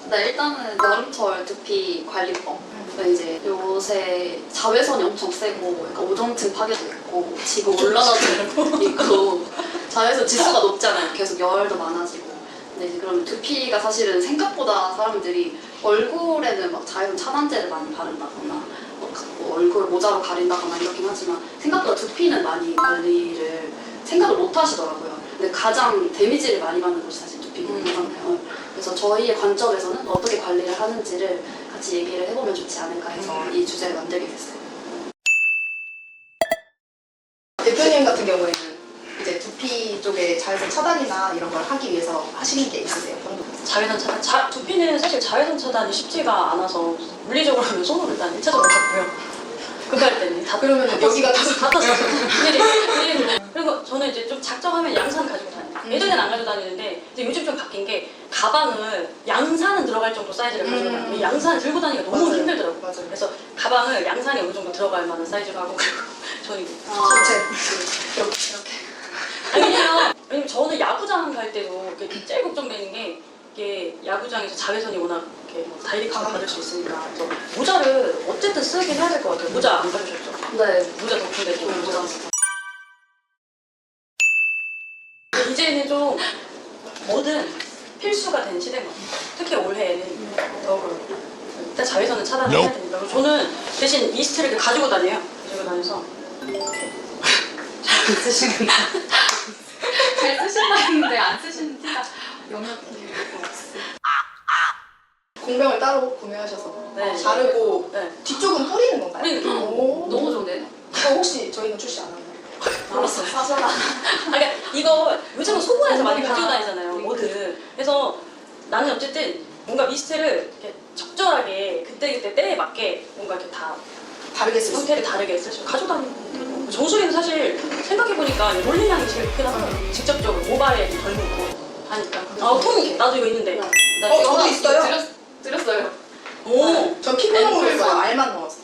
네, 일단은 여름철 두피 관리법. 이제 요새 자외선이 엄청 세고 약간 오존층 파괴도 있고 지구 온난화도 있고 자외선 지수가 높잖아요. 계속 열도 많아지고. 근데 이제 그러면 두피가 사실은 생각보다 사람들이 얼굴에는 막 자외선 차단제를 많이 바른다거나 뭐 얼굴 모자로 가린다거나 이렇긴 하지만 생각보다 두피는 많이 관리를 생각을 못 하시더라고요. 근데 가장 데미지를 많이 받는 곳이 사실 두피거든요. 그래서 저희의 관점에서는 어떻게 관리를 하는지를 같이 얘기를 해보면 좋지 않을까 해서 이 주제를 만들게 됐어요. 대표님 같은 경우에는 이제 두피 쪽에 자외선 차단이나 이런 걸 하기 위해서 하시는 게 있으세요? 자외선 차단? 두피는 사실 자외선 차단이 쉽지가 않아서 물리적으로 하면 손으로 일단 1차적으로 닦고요. 급할 때는 다 그러면 여기가 다 탔어요. 그리고 저는 이제 좀 작정하면 양산 가지고 다녀요. 예전에는 안 가지고 다니는데 이제 요즘 좀 바뀐 게 가방을 양산은 들어갈 정도 사이즈를 가지고 다녀요. 양산을 들고 다니기가 너무 맞아요. 힘들더라고요. 맞아요. 그래서 가방을 양산이 어느 정도 들어갈 만한 사이즈로 하고 그리고 저는 전체 왜냐면 저는 야구장 갈 때도 제일 걱정되는 게 이게 야구장에서 자외선이 워낙 이렇게 뭐 다이렉트로 받을 수 있으니까 그래서 모자를 어쨌든 쓰긴 해야 될 것 같아요. 모자 안 가르쳤죠? 네. 모자 덮은데 좀 모자 이제는 좀 뭐든 필수가 된 시대인 것 같아요. 특히 올해에는 더 그렇고 일단 자외선은 차단을 해야 되니까 그리고 저는 대신 미스트를 이렇게 가지고 다녀요. 가지고 다녀서 이렇게 잘 쓰시는데 잘 쓰신다 했는데 안 쓰시는 티가 영역이 없어요. 공병을 따로 구매하셔서 네. 자르고 네. 뒤쪽은 뿌리는 건가요? 뿌리는 오. 너무 좋네. 혹시 저희는 출시 안 하나요? 알았어, 사셔라. 그러니까 이거 요즘은 소분해서 많이 가지고 다니잖아요. 뭐든. 그래서 나는 어쨌든 뭔가 미스트를 이렇게 적절하게 그때그때 때에 맞게 뭔가 이렇게 다 다르게 쓸 수 있어요. 형태를 다르게 쓰시고 가지고 다니고 정수리는 사실 생각해보니까 롤링량이 제일 크긴 하더라고요. 직접적으로 모발에 덜 묻고 하니까 통이게 나도 이거 있는데 나 이거 저도 하나 있어요. 드렸어요. 오. 전 피부용으로 써요. 알만 넣어서.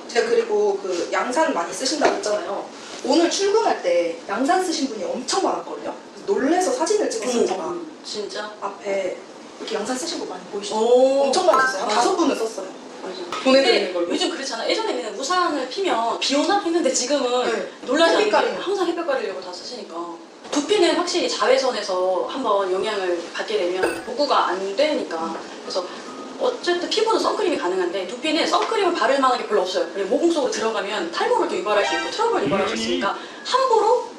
제가 그리고 그 양산 많이 쓰신다고 했잖아요. 오늘 출근할 때 양산 쓰신 분이 엄청 많았거든요. 그래서 놀래서 사진을 찍었어요. 제가 진짜? 앞에 이렇게 양산 쓰신 거 많이 보이시죠? 오. 엄청 많이 썼어요. 5분은 썼어요. 맞아. 보내드리는 근데 걸로. 요즘 그렇잖아. 예전에는 우산을 피면 비 오나 했는데 지금은 네. 놀라지 햇빛 않게 가리는. 항상 햇볕 가리려고 다 쓰시니까. 두피는 확실히 자외선에서 한번 영향을 받게 되면 복구가 안 되니까. 그래서 어쨌든 피부는 선크림이 가능한데 두피는 선크림을 바를 만한 게 별로 없어요. 그리고 모공 속으로 들어가면 탈모를 또 유발할 수 있고 트러블을 유발할 수 있으니까 함부로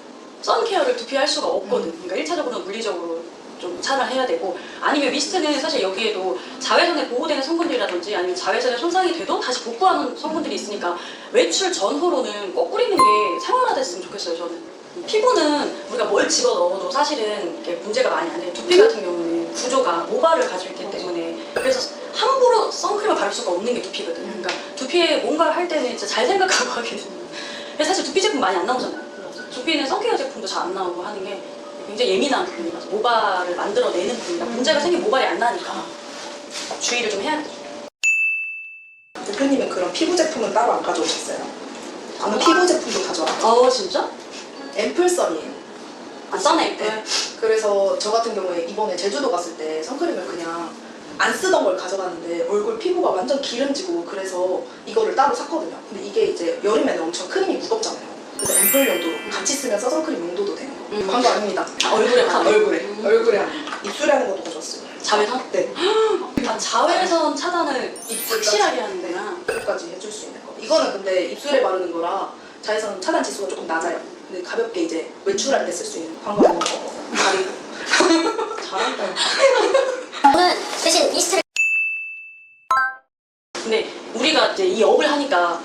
선케어를 두피에 할 수가 없거든. 그러니까 1차적으로는 물리적으로 좀 차단해야 되고 아니면 미스트는 사실 여기에도 자외선에 보호되는 성분들이라든지 아니면 자외선에 손상이 돼도 다시 복구하는 성분들이 있으니까 외출 전후로는 꼭 뿌리는 게 생활화됐으면 좋겠어요. 저는 피부는 우리가 뭘 집어넣어도 사실은 이렇게 문제가 많이 안 돼요. 두피 같은 경우는 구조가 모발을 가지고 있기 때문에 그래서 함부로 선크림을 바를 수가 없는 게 두피거든요. 그러니까 두피에 뭔가를 할 때는 진짜 잘 생각하고 하게 됩니다. 그래서 사실 두피 제품 많이 안 나오잖아요. 두피는 선케어 제품도 잘 안 나오고 하는 게 굉장히 예민한 부분이라서 모발을 만들어내는 부분이라 문제가 생긴 모발이 안 나니까 주의를 좀 해야 돼요. 대표님은 그런 피부 제품은 따로 안 가져오셨어요? 저는 피부 제품도 가져왔어요. 진짜? 앰플선이에요. 아 싸네. 네. 그래서 저 같은 경우에 이번에 제주도 갔을 때 선크림을 그냥 안 쓰던 걸 가져갔는데 얼굴 피부가 완전 기름지고 그래서 이거를 따로 샀거든요. 근데 이게 이제 여름에는 엄청 크림이 무겁잖아요. 그래서 앰플 용도로 같이 쓰면 선크림 용도도 되는 거. 광고 아닙니다. 얼굴에 아, 얼굴에 하는 거. 입술에 하는 것도 가져왔어요. 자외선? 네. 자외선 차단을 확실하게 하는구나. 입술까지 해줄 수 있는 거. 이거는 근데 입술에 바르는 거라 자외선 차단 지수가 조금 낮아요. 근데 가볍게 이제 외출할 때 쓸 수 있는 광고 아닌 거. 가리고. 잘한다. 저는 대신 미스트를 근데 우리가 이제 이 업을 하니까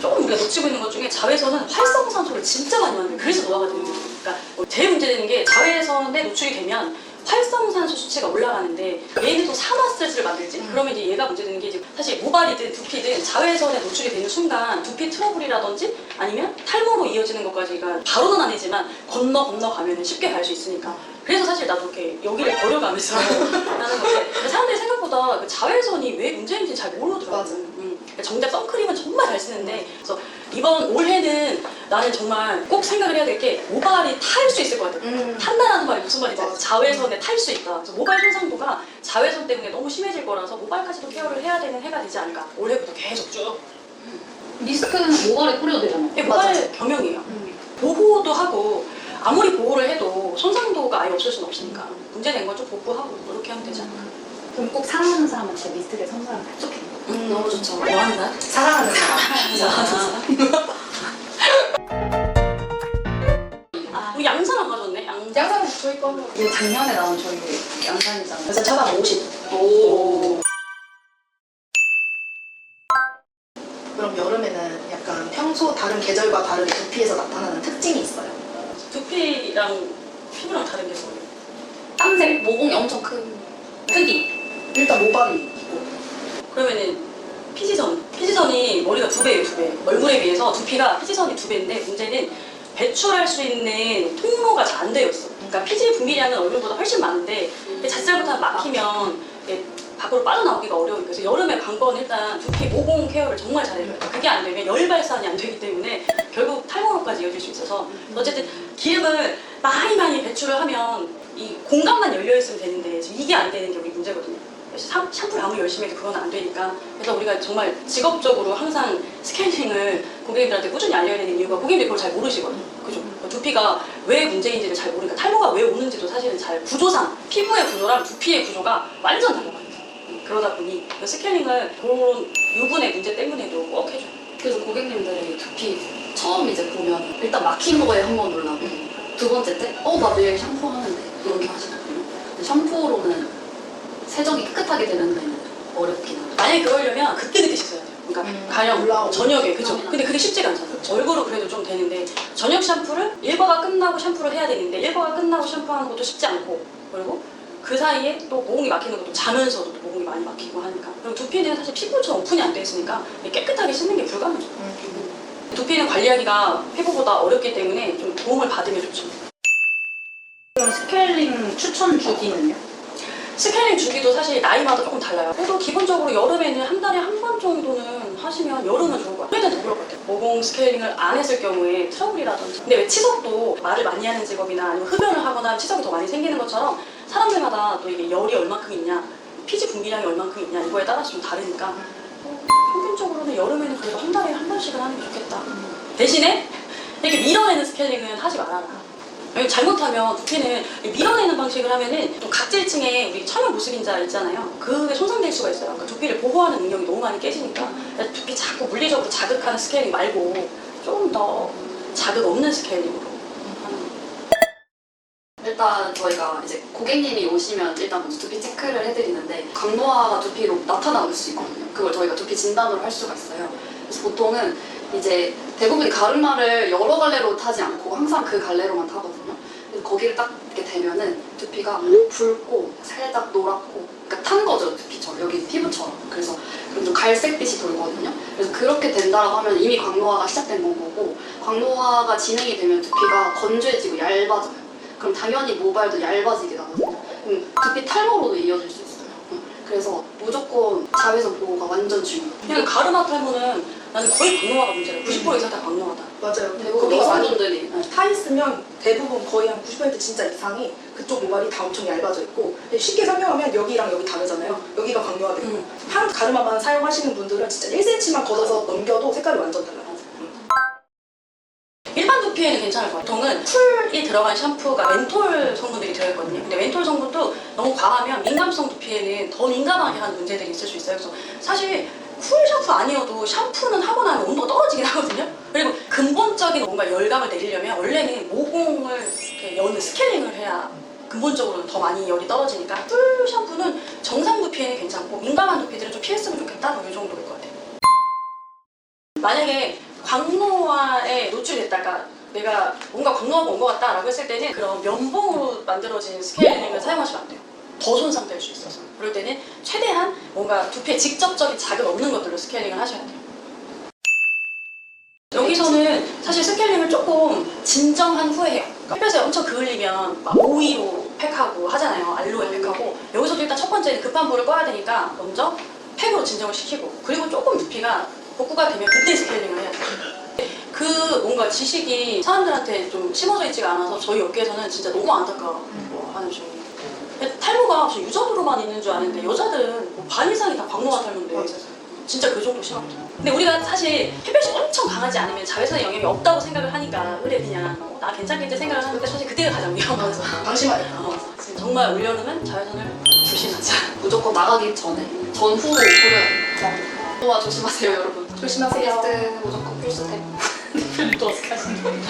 조금 우리가 놓치고 있는 것 중에 자외선은 활성산소를 진짜 많이 만들어요. 그래서 노화가 되는 거예요. 그러니까 제일 문제되는 게 자외선에 노출이 되면 활성산소 수치가 올라가는데 얘는 또 산화 스트레스를 만들지? 그러면 이제 얘가 문제되는 게 이제 사실 모발이든 두피든 자외선에 노출이 되는 순간 두피 트러블이라든지 아니면 탈모로 이어지는 것까지가 바로는 아니지만 건너가면 쉽게 갈 수 있으니까 그래서 사실 나도 이렇게 여기를 걸어가면서 하는 건데 사람들이 생각보다 그 자외선이 왜 문제인지 잘 모르더라고요. 맞아. 정작 선크림은 정말 잘 쓰는데 그래서 이번 올해는 나는 정말 꼭 생각을 해야 될 게 모발이 탈 수 있을 것 같아. 탄다라는 말이 무슨 말인지 알지? 자외선에 탈 수 있다. 그래서 모발 손상도가 자외선 때문에 너무 심해질 거라서 모발까지도 케어를 해야 되는 해가 되지 않을까. 올해부터 계속 쭉. 미스크는 모발에 뿌려도 되잖아요. 이게 모발 겸용이에요. 보호도 하고 아무리 보호를 해도 손상도가 아예 없을 수는 없으니까 문제된 건 좀 복구하고 이렇게 하면 되지 않을까. 그럼 꼭 사랑하는 사람한테 미스크를 선물하면 좋겠네요. 너무 좋죠. 뭐 한다? 사랑하는 사람. 우리 양산 안 가져왔네. 양산. 양산 저희 거. 이게 작년에 나온 저희 양산이잖아요. 그래서 차당 50. 오. 그럼 여름에는 약간 평소 다른 계절과 다르게 두피에서 나타나는 특징이 있어요. 두피랑 피부랑 다른 게 뭐예요? 땀색 모공이 엄청 큰. 크기. 일단 모발이 있고. 그러면은 피지선이 머리가 2배예요, 2배. 얼굴에 비해서 두피가 피지선이 2배인데 문제는 배출할 수 있는 통로가 잘 안 되어 있어. 그러니까 피지 분비량은 얼굴보다 훨씬 많은데 잣살부터 막히면 이게 밖으로 빠져나오기가 어려우니까 그래서 여름에 관건은 일단 두피 모공 케어를 정말 잘해줘야 돼. 그게 안 되면 열 발산이 안 되기 때문에 결국 탈모로까지 이어질 수 있어서 어쨌든 기름을 많이 배출을 하면 이 공간만 열려 있으면 되는데 지금 이게 안 되는 게 우리 문제거든요. 샴푸를 아무리 열심히 해도 그건 안 되니까 그래서 우리가 정말 직업적으로 항상 스케일링을 고객님들한테 꾸준히 알려야 되는 이유가 고객님들이 그걸 잘 모르시거든요. 그죠? 두피가 왜 문제인지를 잘 모르니까 탈모가 왜 오는지도 사실은 잘 구조상 피부의 구조랑 두피의 구조가 완전 달라요. 그러다 보니 스케일링을 그런 유분의 문제 때문에도 꼭 해줘요. 그래서 고객님들이 두피 처음 이제 보면 일단 막힌 거에 한 번 놀라고 두 번째 때 나 내일 샴푸하는데 이렇게 하시거든요. 근데 샴푸로는 세정이 깨끗하게 되는 데는 어렵긴 하죠. 만약에 그러려면 그때 씻어야 돼요. 그러니까 가령 올라오고. 저녁에 그죠? 근데 그게 쉽지가 않잖아요. 얼굴은 그래도 좀 되는데 저녁 샴푸를 일과가 끝나고 샴푸를 해야 되는데 일과가 끝나고 샴푸하는 것도 쉽지 않고 그리고 그 사이에 또 모공이 막히는 것도 자면서도 또 모공이 많이 막히고 하니까 그리고 두피는 사실 피부처럼 오픈이 안 돼 있으니까 깨끗하게 씻는 게 불가능해요. 두피는 관리하기가 피부보다 어렵기 때문에 좀 도움을 받으면 좋죠. 그럼 스케일링 추천 주기는요? 스케일링 주기도 사실 나이마다 조금 달라요. 그래도 기본적으로 여름에는 한 달에 한 번 정도는 하시면 여름은 좋을 것 같아요. 그래도 더 그럴 것 같아요. 모공 스케일링을 안 했을 경우에 트러블이라든지 근데 왜 치석도 말을 많이 하는 직업이나 아니면 흡연을 하거나 치석이 더 많이 생기는 것처럼 사람들마다 또 이게 열이 얼마큼 있냐 피지 분비량이 얼마큼 있냐 이거에 따라서 좀 다르니까 평균적으로는 여름에는 그래도 한 달에 한 번씩은 하는 게 좋겠다. 대신에 이렇게 밀어내는 스케일링은 하지 말아라. 잘못하면 두피는 밀어내는 방식을 하면은 또 각질층에 우리 천연 보습인자 있잖아요. 그게 손상될 수가 있어요. 그러니까 두피를 보호하는 능력이 너무 많이 깨지니까 두피 자꾸 물리적으로 자극하는 스케일링 말고 좀 더 자극 없는 스케일링으로 하는 거예요. 일단 저희가 이제 고객님이 오시면 일단 먼저 두피 체크를 해드리는데 강노화가 두피로 나타날 수 있거든요. 그걸 저희가 두피 진단으로 할 수가 있어요. 그래서 보통은 이제 대부분이 가르마를 여러 갈래로 타지 않고 항상 그 갈래로만 타거든요. 그래서 거기를 딱 이렇게 대면은 두피가 붉고 살짝 노랗고 그러니까 탄 거죠 두피처럼 여기 피부처럼. 그래서 그럼 좀 갈색빛이 돌거든요. 그래서 그렇게 된다고 하면 이미 광노화가 시작된 건 거고 광노화가 진행이 되면 두피가 건조해지고 얇아져요. 그럼 당연히 모발도 얇아지게 나거든요. 그럼 두피 탈모로도 이어질 수 있어요. 그래서 무조건 자외선 보호가 완전 중요해요. 그냥 가르마 탈모는 나는 거의 광노화가 문제라요. 90% 이상 다 광노화다. 맞아요. 대부분 거기가 많이 여성분들이 타 있으면 대부분 거의 한 90% 진짜 이상이 그쪽 모발이 다 엄청 얇아져 있고 쉽게 설명하면 여기랑 여기 다르잖아요. 여기가 강조화되고 한 가르마만 사용하시는 분들은 진짜 1cm만 걷어서 넘겨도 색깔이 완전 달라요. 일반 두피에는 괜찮을 것 같아요. 보통은 쿨이 들어간 샴푸가 멘톨 성분들이 들어있거든요. 근데 멘톨 성분도 너무 과하면 민감성 두피에는 더 민감하게 하는 문제들이 있을 수 있어요. 그래서 사실 쿨 샴푸 아니어도 샴푸는 하고 나면 온도가 떨어지긴 하거든요. 그리고 근본적인 뭔가 열감을 내리려면 원래는 모공을 이렇게 여는 스케일링을 해야 근본적으로는 더 많이 열이 떨어지니까 쿨 샴푸는 정상 두피에는 괜찮고 민감한 두피들은 좀 피했으면 좋겠다. 뭐 이 정도일 것 같아요. 만약에 광노화에 노출됐다가 내가 뭔가 광노화가 온 것 같다라고 했을 때는 그런 면봉으로 만들어진 스케일링을 사용하시면 안 돼요. 더 손상될 수 있어서. 그럴 때는 최대한 뭔가 두피에 직접적인 자극 없는 것들로 스케일링을 하셔야 돼요. 여기서는 사실 스케일링을 조금 진정한 후에 해요. 햇볕에 엄청 그을리면 막 오이로 팩하고 하잖아요. 알로에 팩하고. 여기서도 일단 첫 번째는 급한 불을 꺼야 되니까 먼저 팩으로 진정을 시키고 그리고 조금 두피가 복구가 되면 그때 스케일링을 해야 돼요. 그 뭔가 지식이 사람들한테 좀 심어져 있지가 않아서 저희 업계에서는 진짜 너무 안타까워하는 중이에요. 탈모가 무슨 유전으로만 있는 줄 아는데 여자들은 뭐반 이상이 다 광노화 탈모인데 진짜 그 정도 심하거든요. 근데 우리가 사실 햇볕이 엄청 강하지 않으면 자외선의 영향이 없다고 생각을 하니까 그래 그냥 나 괜찮겠지 생각을 하는데 사실 그때가 가장 위험하죠. 방심하니까. 정말 올여름은 자외선을 조심하자. 무조건 나가기 전에 전후로 뿌려야 돼요. 또와 조심하세요 여러분. 조심하세요. 테스트는 무조건 필수템. 또 어떻게 하시는 거예요?